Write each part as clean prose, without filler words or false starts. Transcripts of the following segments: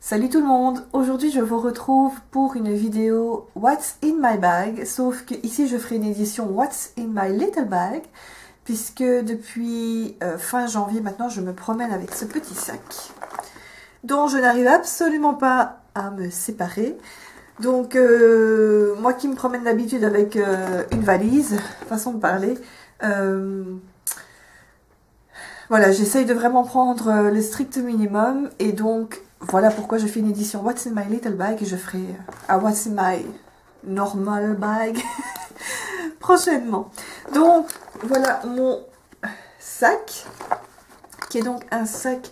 Salut tout le monde, aujourd'hui je vous retrouve pour une vidéo What's in my bag, sauf que ici je ferai une édition What's in my little bag, puisque depuis fin janvier maintenant je me promène avec ce petit sac, dont je n'arrive absolument pas à me séparer. Donc moi qui me promène d'habitude avec une valise, façon de parler, voilà, j'essaye de vraiment prendre le strict minimum, et donc voilà pourquoi je fais une édition What's in my little bag, et je ferai un What's in my normal bag prochainement. Donc voilà mon sac, qui est donc un sac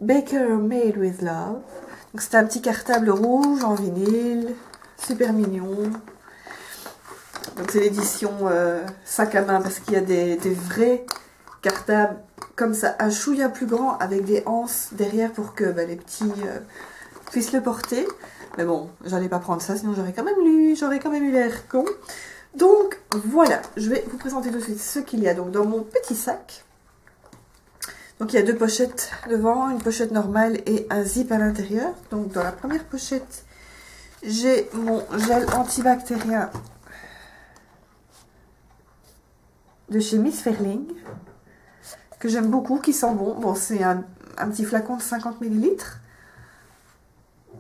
Baker Made with Love. Donc c'est un petit cartable rouge en vinyle, super mignon. Donc c'est l'édition sac à main, parce qu'il y a des vrais cartables comme ça, un chouïa plus grand avec des anses derrière pour que les petits puissent le porter. Mais bon, j'allais pas prendre ça, sinon j'aurais quand même eu l'air con. Donc voilà, je vais vous présenter tout de suite ce qu'il y a donc dans mon petit sac. Donc il y a deux pochettes devant, une pochette normale et un zip à l'intérieur. Donc dans la première pochette, j'ai mon gel antibactérien de chez Miss Ferling, que j'aime beaucoup, qui sent bon. Bon, c'est un petit flacon de 50 ml.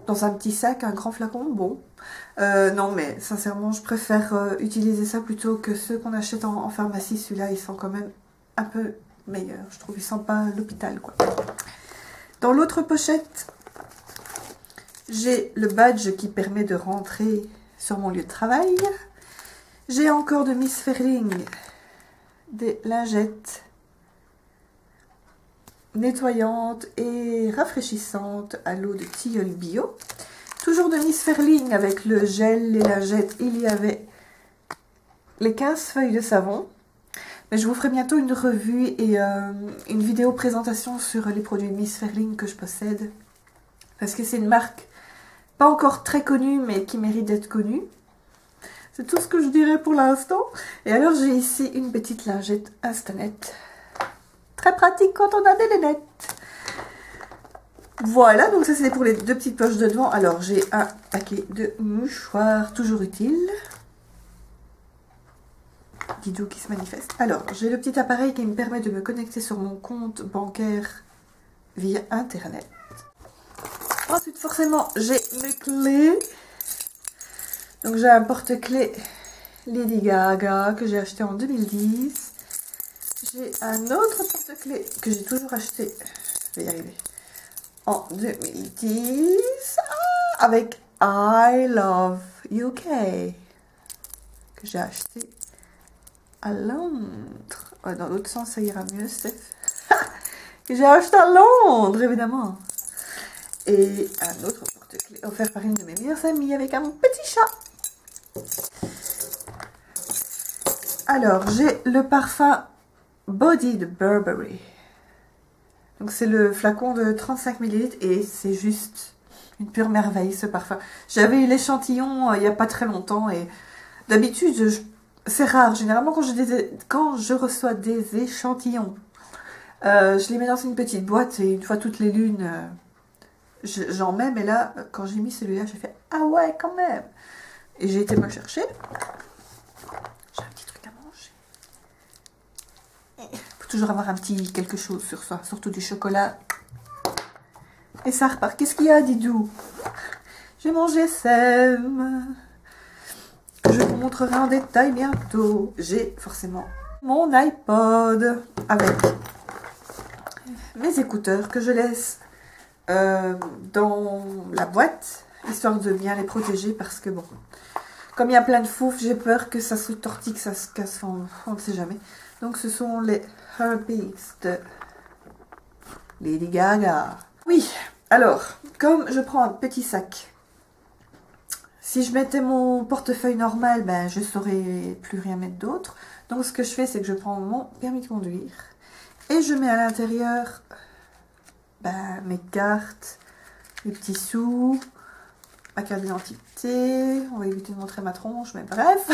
Dans un petit sac, un grand flacon, bon. Non, mais sincèrement, je préfère utiliser ça plutôt que ceux qu'on achète en pharmacie. Celui-là, il sent quand même un peu meilleur. Je trouve, il sent pas l'hôpital, quoi. Dans l'autre pochette, j'ai le badge qui permet de rentrer sur mon lieu de travail. J'ai encore de Miss Ferling des lingettes nettoyante et rafraîchissante à l'eau de tilleul bio. Toujours de Miss Ferling avec le gel, les lingettes, il y avait les 15 feuilles de savon. Mais je vous ferai bientôt une revue et une vidéo présentation sur les produits Miss Ferling que je possède. Parce que c'est une marque pas encore très connue, mais qui mérite d'être connue. C'est tout ce que je dirais pour l'instant. Et alors j'ai ici une petite lingette Instanet. Très pratique quand on a des lunettes. Voilà, donc ça c'est pour les deux petites poches de devant. Alors j'ai un paquet de mouchoirs, toujours utile. Didou qui se manifeste. Alors j'ai le petit appareil qui me permet de me connecter sur mon compte bancaire via internet. Ensuite forcément j'ai mes clés. Donc j'ai un porte-clés Lady Gaga que j'ai acheté en 2010. J'ai un autre porte-clés que j'ai toujours acheté, je vais y arriver, en 2010, avec I Love UK, que j'ai acheté à Londres. Oh, dans l'autre sens, ça ira mieux, Steph. Que j'ai acheté à Londres, évidemment. Et un autre porte-clés offert par une de mes meilleures amies avec un petit chat. Alors, j'ai le parfum Body de Burberry. Donc c'est le flacon de 35 ml et c'est juste une pure merveille ce parfum. J'avais eu l'échantillon il n'y a pas très longtemps et d'habitude c'est rare. Généralement quand je reçois des échantillons, je les mets dans une petite boîte et une fois toutes les lunes j'en mets. Mais là quand j'ai mis celui-là j'ai fait ah ouais quand même. Et j'ai été me le chercher. Toujours avoir un petit quelque chose sur soi, surtout du chocolat. Et ça repart. Qu'est-ce qu'il y a, Didou? J'ai mon GSM. Je vous montrerai en détail bientôt. J'ai forcément mon iPod avec mes écouteurs que je laisse dans la boîte, histoire de bien les protéger, parce que bon, comme il y a plein de fouf, j'ai peur que ça se tortille, que ça se casse, on ne sait jamais. Donc ce sont les Herpes de Lady Gaga. Oui, alors, comme je prends un petit sac, si je mettais mon portefeuille normal, je saurais plus rien mettre d'autre. Donc ce que je fais, c'est que je prends mon permis de conduire et je mets à l'intérieur mes cartes, les petits sous, ma carte d'identité. On va éviter de montrer ma tronche, mais bref.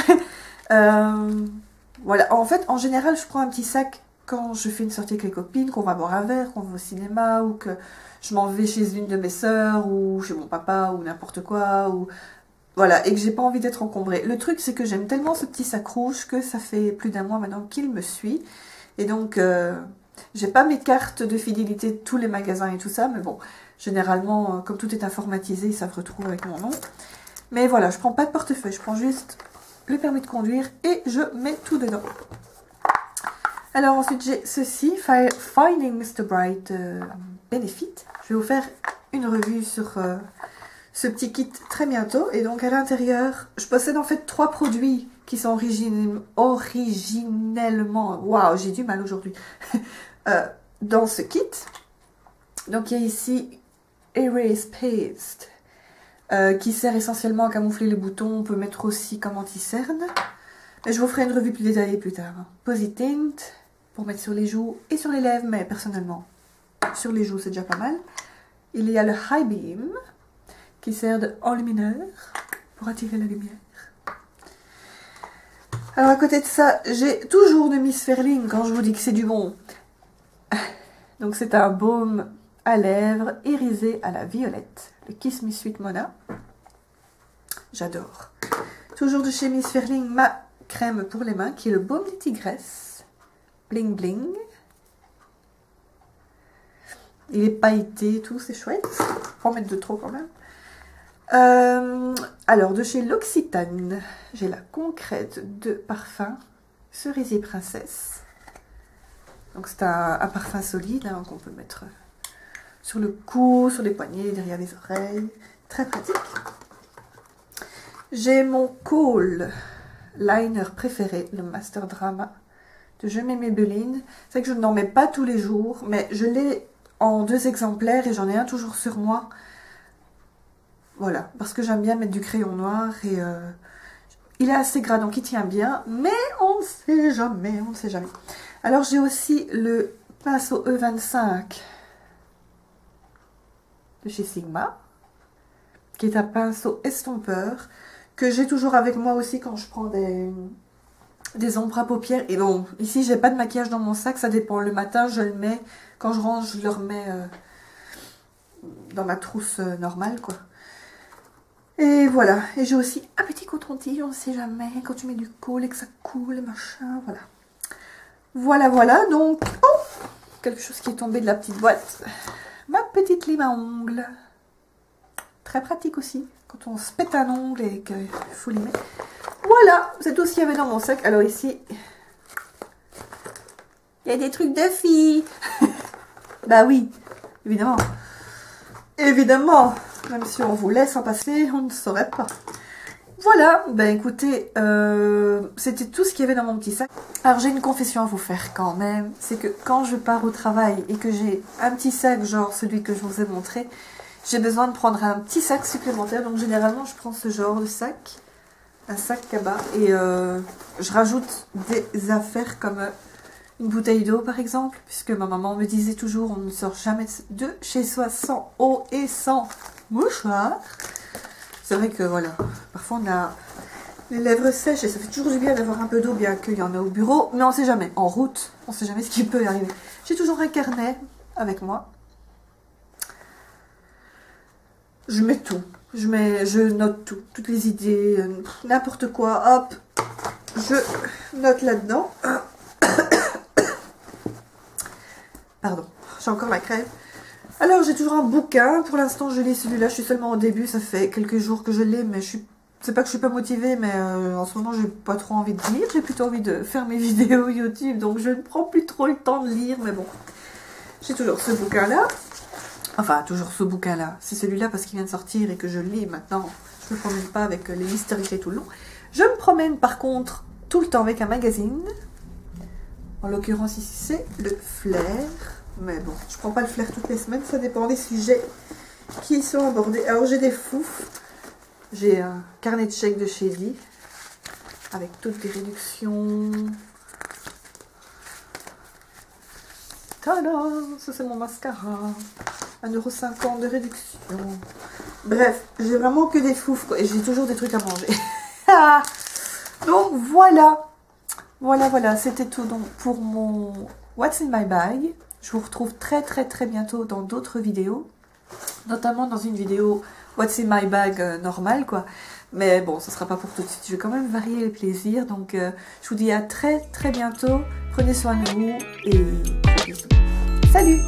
Voilà, en fait, en général, je prends un petit sac quand je fais une sortie avec les copines, qu'on va boire un verre, qu'on va au cinéma, ou que je m'en vais chez une de mes sœurs, ou chez mon papa, ou n'importe quoi, ou voilà, et que j'ai pas envie d'être encombrée. Le truc, c'est que j'aime tellement ce petit sac rouge que ça fait plus d'un mois maintenant qu'il me suit. Et donc, j'ai pas mes cartes de fidélité de tous les magasins et tout ça, mais bon, généralement, comme tout est informatisé, ils savent retrouver avec mon nom. Mais voilà, je prends pas de portefeuille, je prends juste le permis de conduire et je mets tout dedans. Alors ensuite, j'ai ceci, Finding Mr. Bright Benefit. Je vais vous faire une revue sur ce petit kit très bientôt. Et donc à l'intérieur, je possède en fait 3 produits qui sont originellement, waouh, j'ai du mal aujourd'hui, dans ce kit. Donc il y a ici Erase Paste, qui sert essentiellement à camoufler les boutons. On peut mettre aussi comme anti-cerne. Mais je vous ferai une revue plus détaillée plus tard. Posit Tint, pour mettre sur les joues et sur les lèvres, mais personnellement, sur les joues c'est déjà pas mal. Il y a le High Beam, qui sert d'enlumineur pour attirer la lumière. Alors à côté de ça, j'ai toujours de Miss Ferling quand je vous dis que c'est du bon. Donc c'est un baume à lèvres irisé à la violette, le Kiss Me Sweet Mona. J'adore. Toujours de chez Miss Ferling, ma crème pour les mains qui est le baume des tigresses. Bling Bling. Il est pailleté et tout, c'est chouette. Faut en mettre de trop quand même. Alors, de chez L'Occitane, j'ai la concrète de parfum Cerisier Princesse. Donc, c'est un parfum solide hein, qu'on peut mettre sur le cou, sur les poignets, derrière les oreilles. Très pratique. J'ai mon Kohl liner préféré, le Master Drama de Je mets Maybelline. C'est vrai que je n'en mets pas tous les jours, mais je l'ai en 2 exemplaires et j'en ai un toujours sur moi. Voilà, parce que j'aime bien mettre du crayon noir et il est assez gras, donc il tient bien, mais on ne sait jamais, on ne sait jamais. Alors j'ai aussi le pinceau E25 de chez Sigma, qui est un pinceau estompeur, que j'ai toujours avec moi aussi quand je prends des ombres à paupières. Et bon, ici j'ai pas de maquillage dans mon sac, ça dépend. Le matin je le mets, quand je range je le remets dans ma trousse normale quoi. Et voilà, et j'ai aussi un petit coton-tige, on ne sait jamais, quand tu mets du Kohl et que ça coule, machin, voilà. Voilà, donc, oh, quelque chose qui est tombé de la petite boîte. Ma petite lime à ongles. Très pratique aussi, quand on se pète un ongle et qu'il faut limer. Voilà, c'est tout ce qu'il y avait dans mon sac. Alors ici, il y a des trucs de filles. Bah oui, évidemment. Évidemment. Même si on vous laisse en passer, on ne saurait pas. Voilà, ben écoutez, c'était tout ce qu'il y avait dans mon petit sac. Alors j'ai une confession à vous faire quand même, c'est que quand je pars au travail et que j'ai un petit sac, genre celui que je vous ai montré, j'ai besoin de prendre un petit sac supplémentaire. Donc généralement je prends ce genre de sac, un sac cabas, et je rajoute des affaires comme une bouteille d'eau par exemple, puisque ma maman me disait toujours on ne sort jamais de chez soi sans eau et sans mouchoir. C'est vrai que voilà, parfois on a les lèvres sèches et ça fait toujours du bien d'avoir un peu d'eau, bien qu'il y en a au bureau, mais on ne sait jamais, en route, on ne sait jamais ce qui peut arriver. J'ai toujours un carnet avec moi. Je mets tout, je note tout, toutes les idées, n'importe quoi, hop, je note là-dedans. Pardon, j'ai encore la crève. Alors, j'ai toujours un bouquin. Pour l'instant, je lis celui-là. Je suis seulement au début. Ça fait quelques jours que je l'ai, mais c'est pas que je suis pas motivée, mais en ce moment, j'ai pas trop envie de lire. J'ai plutôt envie de faire mes vidéos YouTube, donc je ne prends plus trop le temps de lire, mais bon. J'ai toujours ce bouquin-là. Enfin, toujours ce bouquin-là. C'est celui-là parce qu'il vient de sortir et que je le lis maintenant. Je me promène pas avec les mystérieux tout le long. Je me promène, par contre, tout le temps avec un magazine. En l'occurrence, ici, c'est le Flair. Mais bon, je prends pas le Flair toutes les semaines, ça dépend des sujets qui sont abordés. Alors, j'ai des fouf. J'ai un carnet de chèques de chez Lee, avec toutes les réductions. Tadam! Ça, c'est mon mascara. 1,50 € de réduction. Bref, j'ai vraiment que des fouf, quoi. Et j'ai toujours des trucs à manger. Donc, voilà. Voilà, c'était tout donc pour mon What's in my bag. Je vous retrouve très bientôt dans d'autres vidéos, notamment dans une vidéo What's in my bag normale quoi. Mais bon, ce sera pas pour tout de suite. Je vais quand même varier les plaisirs. Donc je vous dis à très bientôt. Prenez soin de vous et bisous. Salut!